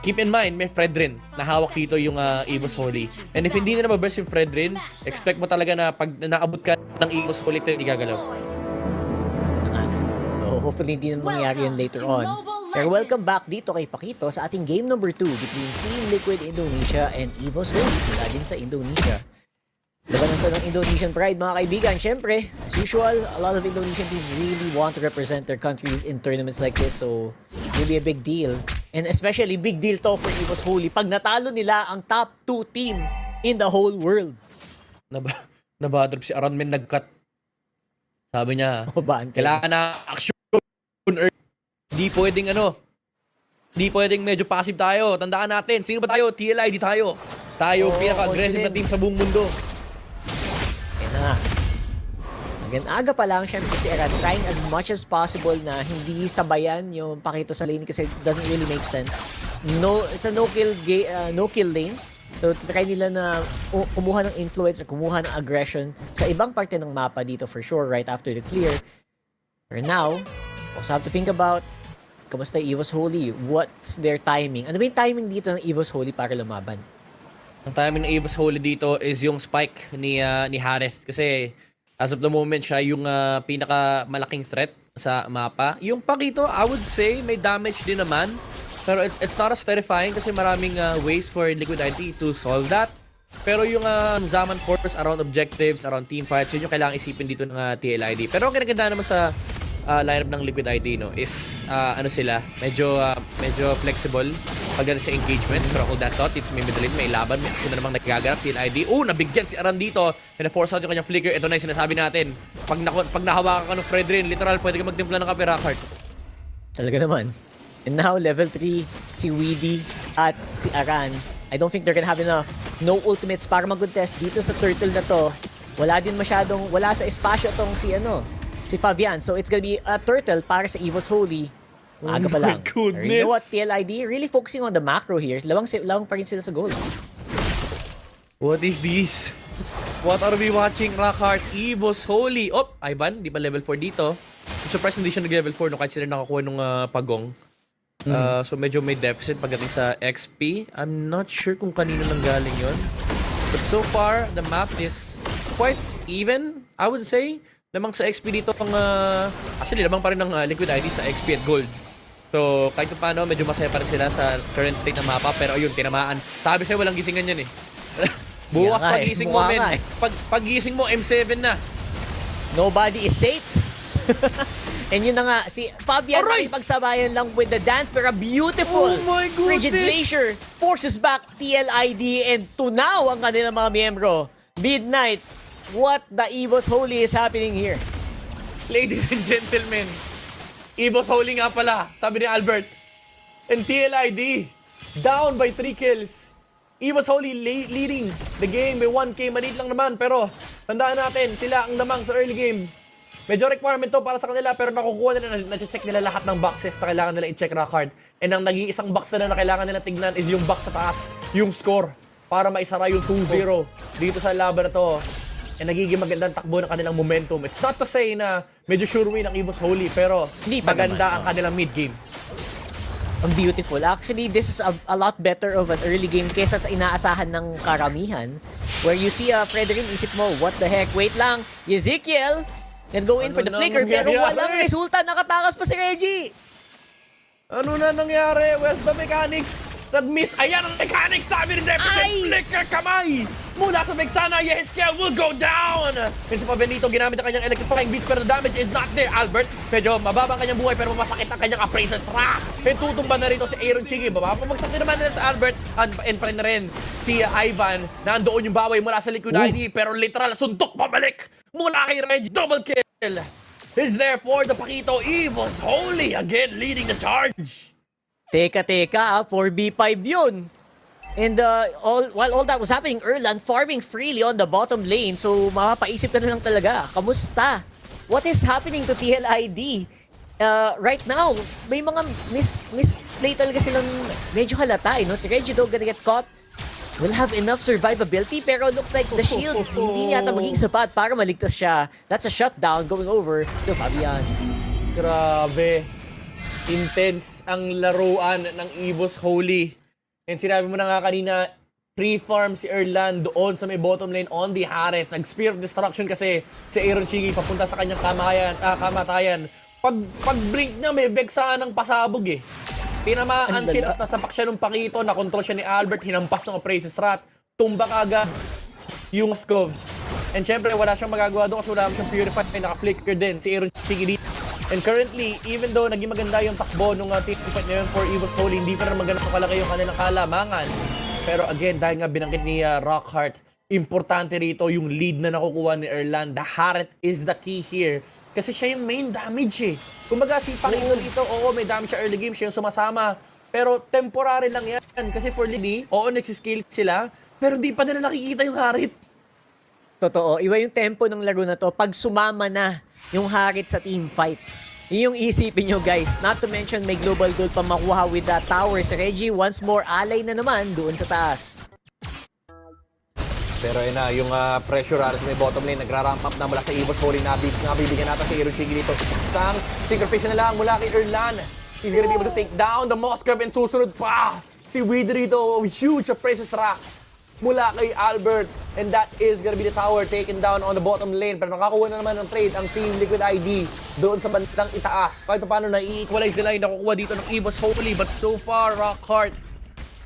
keep in mind, may Fredrin na hawak dito yung Evo's Holy. And if hindi na nababurst yung Fredrin, expect mo talaga na pag naabot ka ng Evo's Holy, ito yung igagalaw. So, hopefully hindi na mangyari yun later on. Pero welcome back dito kay Pakito sa ating game number 2 between Team Liquid Indonesia and Evo's Holy mula din sa Indonesia. Labanan to ng Indonesian pride mga kaibigan. Siyempre, as usual, a lot of Indonesian teams really want to represent their countries in tournaments like this, so it will be a big deal. And especially big deal to for Evo's Holy pag natalo nila ang top 2 team in the whole world. Nabadrop si Aron Men nag-cut. Sabi niya, kailangan na action. Di pwedeng medyo passive tayo. Tandaan natin, sino ba tayo? TLID tayo. Tayo pinaka-aggressive na team sa buong mundo. Yan na. Again, aga pa lang syempre si Eran trying as much as possible na hindi sabayan yung Pakito sa lane kasi it doesn't really make sense. No, it's a no-kill lane. So, try nila na kumuha ng influence or kumuha ng aggression sa ibang parte ng mapa dito for sure right after the clear. For now, also have to think about kamusta Evo's Holy? What's their timing? Ano ba yung timing dito ng Evo's Holy para lumaban? Ang timing ng Evo's Holy dito is yung spike ni Harith kasi as of the moment siya yung pinakamalaking threat sa mapa. Yung Pakito, I would say may damage din naman. Pero it's not as terrifying kasi maraming ways for Liquid ID to solve that. Pero yung Zaman Force around objectives, around team fights, yun yung kailangan isipin dito ng TLID. Pero ang kinaganda naman sa lineup ng Liquid ID is medyo flexible pagdating sa engagement. Pero all that thought, it's may middle lane, may laban, may action na namang nagaganap. TLID, nabigyan si Aran dito. Pina-force out yung kanyang flicker. Ito na yung sinasabi natin. Pag nahawakan ka ng Fredrin, literal, pwede ka magtimpla ng kape, Rockhart. Talaga naman. And now, level 3, si Weedy at si Aran. I don't think they're gonna have enough. No ultimates para mag-contest dito sa turtle na to. Wala sa espasyo tong si Fabian. So it's gonna be a turtle para sa Evo's Holy. Maaga pa lang. Goodness. You know what, TLID? Really focusing on the macro here. Lawang pa rin sila sa goal. What is this? What are we watching, Rockhart? Evo's Holy. Ivan, di ba level 4 dito? I'm surprised hindi siya nag-level 4 no kahit sila nakakuha nung pagong. So medyo may deficit pagdating sa XP. I'm not sure kung kanino nang galing yun. But so far, the map is quite even, I would say. Lamang sa XP dito actually lamang pa rin ng Liquid ID sa XP at Gold. So kahit paano medyo masaya pa rin sila sa current state ng mapa. Pero ayun, tinamaan. Sabi sa'yo walang gisingan yan eh. Bukas pagising mo men. Pagising mo M7 na. Nobody is safe. And yun na nga, si Fabian ay pagsabayan lang with the dance pero a beautiful Frigid Glacier forces back TLID and tunaw ang kanilang mga miyembro. Midnight, what the Evo's Holy is happening here? Ladies and gentlemen, Evo's Holy nga pala, sabi ni Albert. And TLID, down by 3 kills. Evo's Holy leading the game by 1K, maliit lang naman. Pero tandaan natin, sila ang lamang sa early game. Medyo requirement to para sa kanila pero nakukuha nila, na-check nila lahat ng boxes na kailangan nila i-check Rockhart. And ang nag-iisang box na kailangan nila tignan is yung box sa taas, yung score, para maisara yung 2-0 dito sa laban na to. And nagiging magandang takbo ng kanilang momentum. It's not to say na medyo sure win ang Evo's Holy pero maganda ang kanilang mid-game. Ang beautiful. Actually, this is a lot better of an early game kesa sa inaasahan ng karamihan. Where you see Fredrin, isip mo, what the heck? Wait lang, Ezekiel can go in for the flicker pero walang resulta. Nakatakas pa si Reggie. Ano na nangyari? Where's the mechanics? Nag-miss. Ayan ang mechanics! Sabi ni Deficit, flicker kamay! Mula sa Vexana, Yehezkiel will go down! And sa Benito, ginamit ang kanyang electrifying beats pero the damage is not there. Albert, medyo mababa ang kanyang buhay pero masakit ang kanyang appraisals rack. And tutumba na rito si Aaron Chigi. Bababagsak din naman nila sa Albert. And pa rin na rin si Ivan na andoon yung baway mula sa Liquid ID pero literal suntok pabalik mula kay Reggie. Double kill! Is there for the Pakito. Evo's Holy again leading the charge. Teka, 4v5 yun. And while all that was happening, Erlan farming freely on the bottom lane. So mapapaisip ka na lang talaga, kamusta? What is happening to TLID? Right now, may mga misplay talaga silang medyo halata. Si Regido gonna get caught. Will have enough survivability pero looks like the shields hindi yata maging sapat para maligtas siya. That's a shutdown going over to Fabian. Grabe. Intense ang laruan ng Evo's Holy. And sinabi mo na nga kanina, free-farm si Erlan doon sa may bottom lane on the Harith. Nag-Spear of Destruction kasi si Aaron Chigi papunta sa kanyang kamatayan. Pag-blink niya, may vexaan ng pasabog eh. Tinamaan siya, nasapak siya ng pakito, nakontrol siya ni Albert, hinampas ng Appraises Rat, tumbak agad yung Moskov. And syempre, wala siyang magagawa doon kasi wala siyang Purify, naka-flicker din si Aaron Chigi dito. And currently, even though naging maganda yung takbo nung team fight ngayon for Evo's Holy, hindi pa rin maganda kalaki yung kanilang kalamangan. Pero again, dahil nga binanggit ni Rockhart, importante rito yung lead na nakukuha ni Erlan. The Harith is the key here. Kasi siya yung main damage eh. Kumbaga si Pakito dito, oo may damage siya early game, siya yung sumasama. Pero temporary lang yan. Kasi for Lidi, oo nagsiscale sila, pero di pa nila nakikita yung Harith. Totoo, iba yung tempo ng laro na to pag sumama na yung Harith sa team fight. Yun yung isipin nyo guys. Not to mention may global gold pa makuha with the towers. Reggie once more alay na naman doon sa taas. Pero yun na, yung pressure sa may bottom lane, nagra-ramp up na mula sa Evo's Holy. Nabibigyan natin si Irochigi dito. Isang synchrofish na lang mula kay Erlan. He's gonna be able to take down the Moskov and susunod pa si Weed rito. Huge Appraises Rock mula kay Albert. And that is gonna be the tower taken down on the bottom lane. Pero nakakuha na naman ng trade ang Team Liquid ID doon sa bandang itaas. Kahit paano na i-equalize nila yung nakukuha dito ng Evo's Holy. But so far, Rockhart,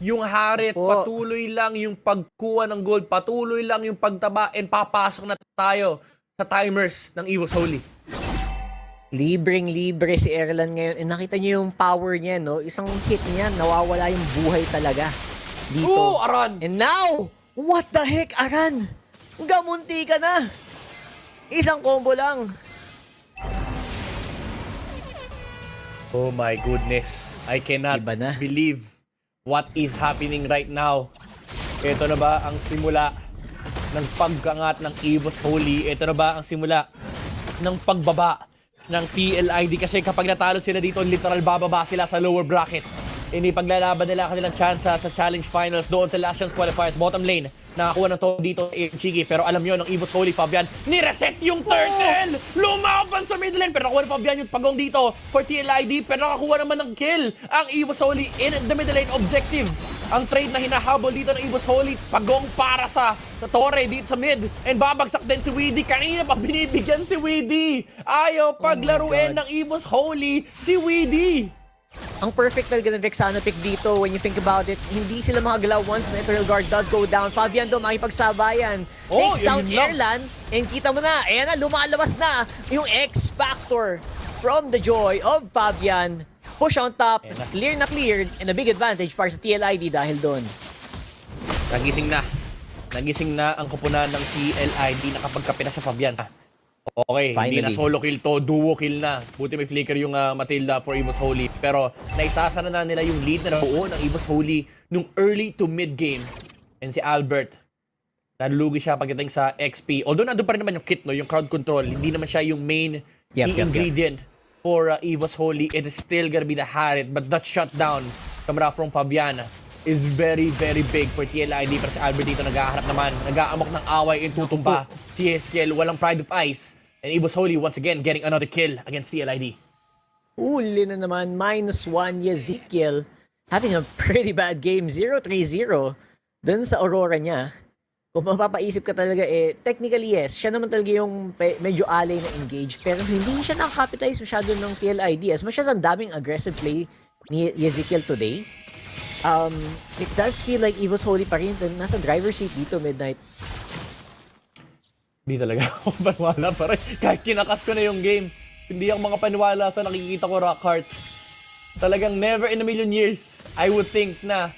yung Harith, patuloy lang yung pagkuha ng gold, patuloy lang yung pagtaba, and papasok na tayo sa timers ng Evo's Holy. Libreng-libre si Erlan ngayon. And nakita niyo yung power niya, no? Isang hit niya, nawawala yung buhay talaga dito. Oo, Aran! And now, what the heck, Aran? Gamunti ka na! Isang combo lang. Oh my goodness. I cannot Iba na. believe what is happening right now. Ito na ba ang simula ng pagkangat ng Evo's Holy? Ito na ba ang simula ng pagbaba ng TLID? Kasi kapag natalo sila dito, literal bababa sila sa lower bracket. Hindi paglalaban nila kanilang chance sa challenge finals doon sa last chance qualifiers. Bottom lane, nakakuha ng to dito Chigi. Pero alam nyo, ng Evo's Holy, Fabian, nireset yung turtle! Lumaban sa mid lane! Pero nakuha ng Fabian yung pagong dito for TLID. Pero nakakuha naman ng kill ang Evo's Holy in the middle lane objective. Ang trade na hinahabol dito ng Evo's Holy, pagong para sa Torre dito sa mid. And babagsak din si Weedy. Kanina pa binibigyan si Weedy. Ayaw paglaruin ng Evo's Holy si Weedy. Ang perfect talaga ng Vexano pick dito when you think about it. Hindi sila makagalaw once na Imperial Guard does go down. Fabian do makipagsabayan. Takes down Erlan. And kita mo na, ayan na, lumalabas na yung X-Factor from the joy of Fabian. Push on top, clear na cleared, and a big advantage para sa TLID dahil doon. Nagising na. Nagising na ang kupunan ng TLID na kapag kapina sa Fabian. Okay, Finally. hindi na solo kill to, duo kill na. Buti may flicker yung Matilda for Evo's Holy. Pero naisasana na nila yung lead na nabuo ng Evo's Holy nung early to mid game. And si Albert, nalulugi siya pagdating sa XP. Although nandun pa rin naman yung kit, no, yung crowd control. Hindi naman siya yung main key ingredient for Evo's Holy. It is still gonna be the Harith. But that shutdown, kamera from Fabian, is very, very big for TLID. Pero si Albert dito nag-aharap naman. Nag-aamok ng away and tutumpa. Si Ezekiel, walang Pride of Ice. And Evo's Holy once again getting another kill against TLID. Uli na naman, -1 Ezekiel. Having a pretty bad game, 0-3-0. Dun sa Aurora niya. Kung mapapaisip ka talaga, technically yes, siya naman talaga yung medyo alay na engage. Pero hindi siya nakakapitalize masyado ng TLID. As much as ang daming aggressive play ni Ezekiel today, it does feel like Evo's Holy pa rin. Nasa driver's seat dito, Midnight. Hindi talaga ako paniwala pa rin. Kahit kinakas ko na yung game, hindi ako mga paniwala sa nakikita ko Rockhart. Talagang never in a million years, I would think na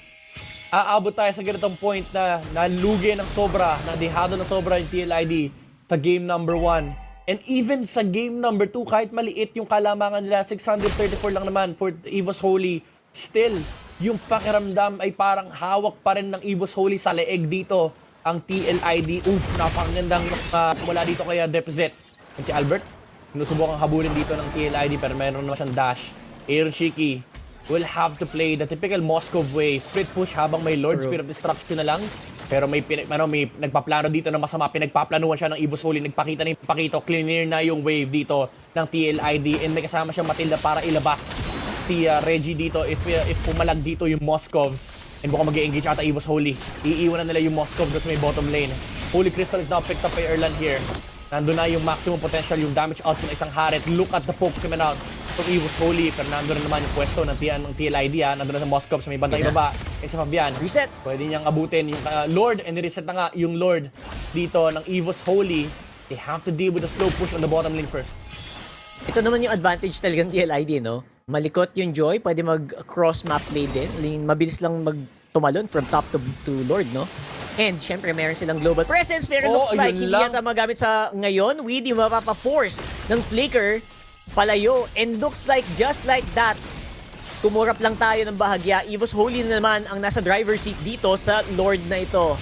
aabot tayo sa ganitong point na nalugi ng sobra, nadihado ng sobra yung TLID sa game number 1. And even sa game number 2, kahit maliit yung kalamangan nila, 634 lang naman for Evo's Holy, still, yung pakiramdam ay parang hawak pa rin ng Evo's Holy sa leeg dito. Ang TLID, napakagandang mula dito kaya Deposit. And si Albert, sinusubukan habulin dito ng TLID pero meron naman siyang dash. Aaron Shiki will have to play the typical Moskov way. Split push habang may Lord Spear of Destruction na lang. Pero may nagpaplano dito na masama. Pinagpaplanuhan siya ng Evo's Holy. Nagpakita ng pakito. Clear na yung wave dito ng TLID. And may kasama siyang Matilda para ilabas si Reggie dito if pumalag dito yung Moskov. And mukhang mag-engage ata Evo's Holy. Iiwan na nila yung Moskov doon sa may bottom lane. Holy Crystal is now picked up by Erlan here. Nandun na yung maximum potential, yung damage output ng isang Harit. Look at the pokes coming out from Evo's Holy. Pero nandun na naman yung pwesto ng TLID. Nandun na sa Moskov sa may bandang ibaba. And sa Fabian. Reset. Pwede niyang abutin yung Lord. And reset na nga yung Lord dito ng Evo's Holy. They have to deal with the slow push on the bottom lane first. Ito naman yung advantage talaga ng TLID, no? Malikot yung Joy, pwede mag-cross map play din. Mabilis lang tumalon from top to Lord, no? And syempre, meron silang global presence, pero looks like hindi yata magamit sa ngayon. Weedy mapapa-force ng Flicker palayo. And looks like just like that, tumurap lang tayo ng bahagya. Evo's Holy na naman ang nasa driver seat dito sa Lord na ito.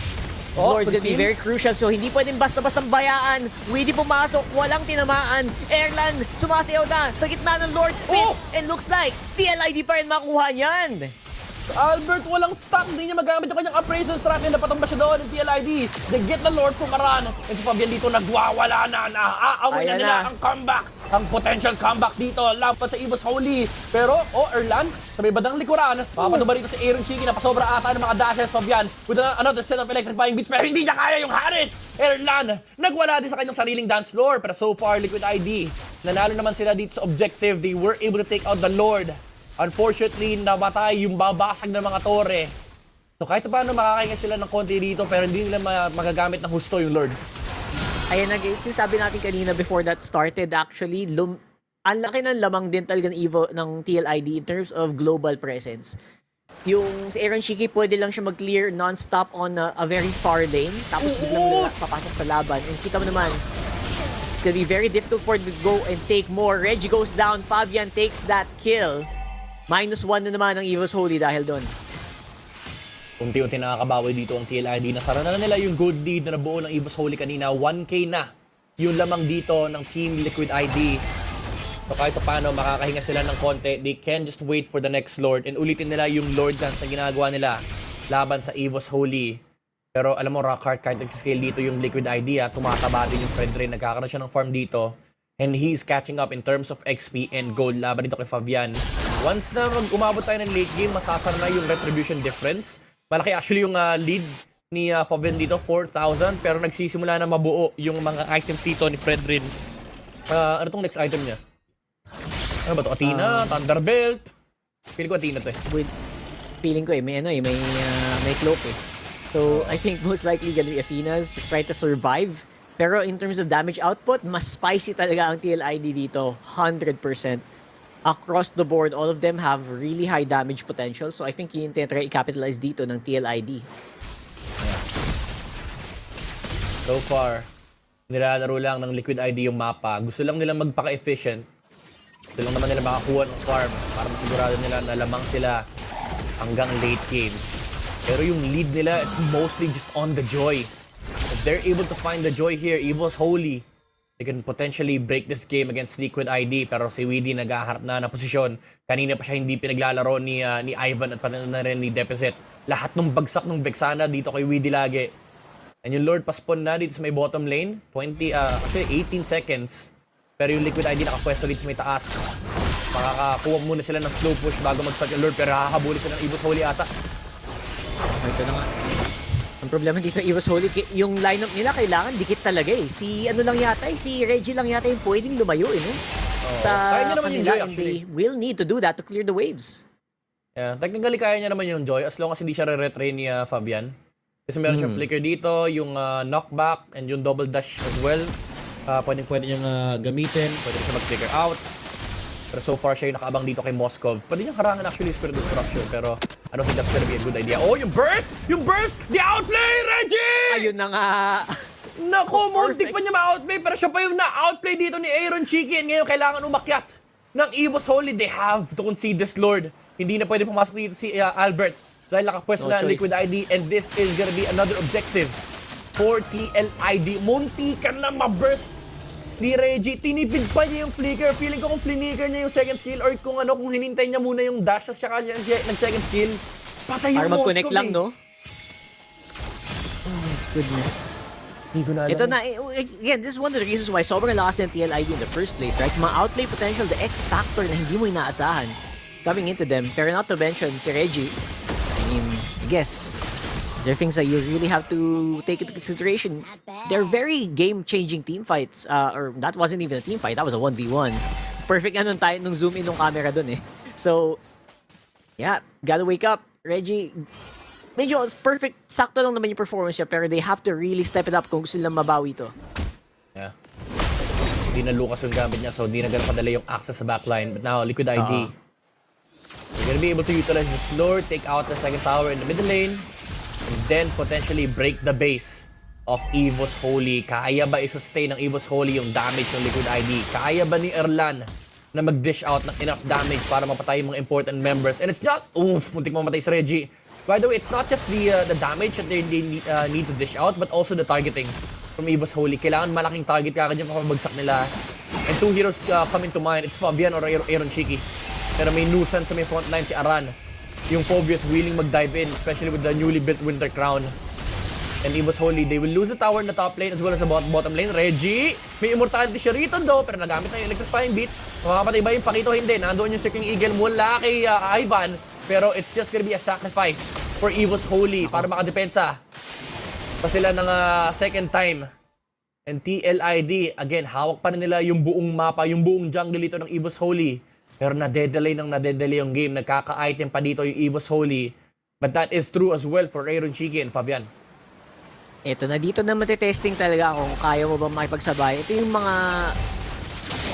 Lord's gonna be very crucial, so hindi pwedeng basta-bastang bayaan. Weedy pumasok, walang tinamaan. Erlan, sumasayaw na sa gitna ng Lord pit. And looks like, TLID pa rin makuha niyan. Albert, walang stop. Hindi niya magamit yung kanyang appraisal strat na napatumba siya doon ng TLID. They get the Lord from Aran. And si Fabian dito nagwawala na. Naaaway na nila ang comeback. Ang potential comeback dito. Lapat sa Evo's Holy. Pero, Erlan, sa may badang likuran, makapanuba rito si Aaron Shiki. Napasobra ata ng mga dashes Fabian with another set of electrifying beats. Pero hindi niya kaya yung Harit. Erlan, nagwala din sa kanyang sariling dance floor. Pero so far, Liquid ID, nanalo naman sila dito sa objective. They were able to take out the Lord. Unfortunately, namatay yung babasag ng mga tore. So kahit paano makakahinga sila ng konti dito pero hindi nila magagamit ng husto yung Lord. Ayan na guys, sinasabi natin kanina before that started actually, ang laki ng lamang din talaga ng TLID in terms of global presence. Yung si Aaron Shiki, pwede lang siya mag-clear non-stop on a very far lane. Tapos biglang papasok sa laban. And kita mo naman, it's gonna be very difficult for him to go and take more. Reggie goes down, Fabian takes that kill. -1 na naman ang Evo's Holy dahil doon. Unti-unti nakakabawi dito ang TLID. Nasara na nila yung good lead na nabuo ng Evo's Holy kanina. 1K na yung lamang dito ng Team Liquid ID. So kahit paano makakahinga sila ng konti, they can just wait for the next Lord and ulitin nila yung Lord dance na ginagawa nila laban sa Evo's Holy. Pero alam mo, Rockhart, kahit nag-scale dito yung Liquid ID, tumataba din yung friend rin. Nagkakaroon siya ng farm dito. And he's catching up in terms of XP and gold laban dito kay Fabian. Once na umabot tayo ng late game, masasara na yung retribution difference. Malaki actually yung lead ni Fabian dito, 4,000. Pero nagsisimula na mabuo yung mga items dito ni Fred rin. Ano tong next item niya? Ano ba to? Athena? Thunderbelt? Feeling ko Athena to eh. Feeling ko may cloak eh. So I think most likely gonna be Athena's, just try to survive. Pero in terms of damage output, mas spicy talaga ang TLID dito. 100%. Across the board, all of them have really high damage potential. So I think yun yung tinatry i-capitalize dito ng TLID. Yeah. So far, nilalaro lang ng Liquid ID yung mapa. Gusto lang nila magpaka-efficient. Gusto lang naman nila makakuha ng farm para masigurado nila na lamang sila hanggang late game. Pero yung lead nila, it's mostly just on the Joy. If they're able to find the Joy here, Evo's Holy, they can potentially break this game against Liquid ID. Pero si Weedy naghaharap na posisyon. Kanina pa siya hindi pinaglalaro ni Ivan at pati na rin ni Deposit. Lahat ng bagsak ng Vexana dito kay Weedy lagi. And yung Lord paspon na dito sa may bottom lane. 18 seconds. Pero yung Liquid ID nakapwesto dito sa may taas. Makakakuha muna sila ng slow push bago mag-start yung Lord. Pero hahabulin sila ng Evo's Holy ata. Ito na nga. Ang problema dito, Evo's Holy, yung lineup nila kailangan dikit talaga eh. Si Reggie lang yata yung pwedeng lumayo eh, no? Sa kaya niya naman yung kanila, Joy, and actually. they will need to do that to clear the waves. Yeah, technically kaya niya naman yung Joy as long as hindi siya re-retrain ni Fabian. Kasi meron siyang flicker dito, yung knockback and yung double dash as well. Pwede niyang gamitin, pwede siya mag-flicker out. Pero so far siya yung nakaabang dito kay Moskov. Pwede niyang harangan actually Spirit Destruction, pero I don't think that's gonna be a good idea. Oh, yung burst! Yung burst! The outplay, Reggie! Ayun na nga. Naku, muntik pa niya ma-outplay, pero siya pa yung na-outplay dito ni Aaron Chicken. Ngayon, kailangan umakyat ng Evo's Holy. They have to concede this Lord. Hindi na pwede pumasok dito si Albert dahil nakapwesto na ang Liquid ID, and this is gonna be another objective for TLID. Munti ka na ma-burst ni Reggie. Tinipid pa niya yung flicker. Feeling ko kung flicker niya yung second skill or kung hinintay niya muna yung dash siya kasi nag-second skill, patay yung Para mag-connect lang, no? Oh my goodness. Ito na, again, this is one of the reasons why sobrang lakas ng TLID in the first place, right? Mga outplay potential, the X factor na hindi mo inaasahan coming into them. Pero not to mention, si Reggie, I mean, guess. There are things that you really have to take into consideration. They're very game-changing team fights. Or that wasn't even a team fight, that was a 1v1. Perfect nga nung zoom in ng camera dun eh. So, yeah, gotta wake up. Reggie, medyo perfect, sakto lang naman yung performance niya, pero they have to really step it up kung gusto nilang mabawi to. Yeah. Hindi na Lucas yung gamit niya, so hindi na ganun kadali yung access sa backline. But now, Liquid ID. They're gonna be able to utilize the slower, take out the second tower in the middle lane, and then potentially break the base of Evo's Holy. Kaya ba i-sustain ng Evo's Holy yung damage ng Liquid ID? Kaya ba ni Erlan na mag-dish out ng enough damage para mapatay yung mga important members? And it's not, muntik mamatay si Reggie. By the way, it's not just the damage that they need to dish out, but also the targeting from Evo's Holy. Kailangan malaking target kagad yung papabagsak nila. And two heroes come into mind. It's Fabian or Aaron Cheeky. Pero may nuisance sa may frontline si Aran. Yung Phobius willing mag-dive in, especially with the newly built Winter Crown. And Evo's Holy, they will lose the tower in the top lane as well as the bottom lane. Reggie, may immortality siya rito do, pero nagamit na yung electrifying beats. Makakapatay ba yung Pakito? Hindi. Nandoon yung Circling Eagle mula kay Ivan. Pero it's just gonna be a sacrifice for Evo's Holy para makadepensa pa sila ng second time. And TLID, again, hawak pa rin nila yung buong mapa, yung buong jungle dito ng Evo's Holy. Pero nadedelay yung game. Nagkaka-item pa dito yung Evo's Holy. But that is true as well for Aaron Cheeky and Fabian. Ito na, dito na matitesting talaga kung kaya mo ba makipagsabay. Ito yung mga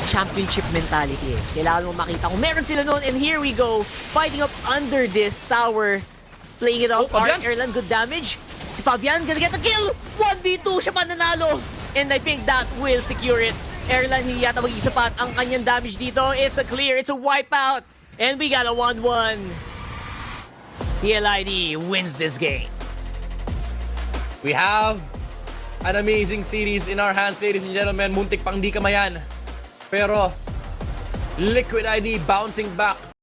championship mentality eh. Kailangan mo makita kung meron sila noon. And here we go, fighting up under this tower. Playing it off. Erlan, good damage. Si Fabian gonna get a kill. 1v2 siya pananalo. And I think that will secure it. Erlan hindi yata mag-isa pa at ang kanyang damage dito is a clear. It's a wipeout. And we got a 1-1. TLID wins this game. We have an amazing series in our hands, ladies and gentlemen. Muntik pang di kamayan. Pero Liquid ID bouncing back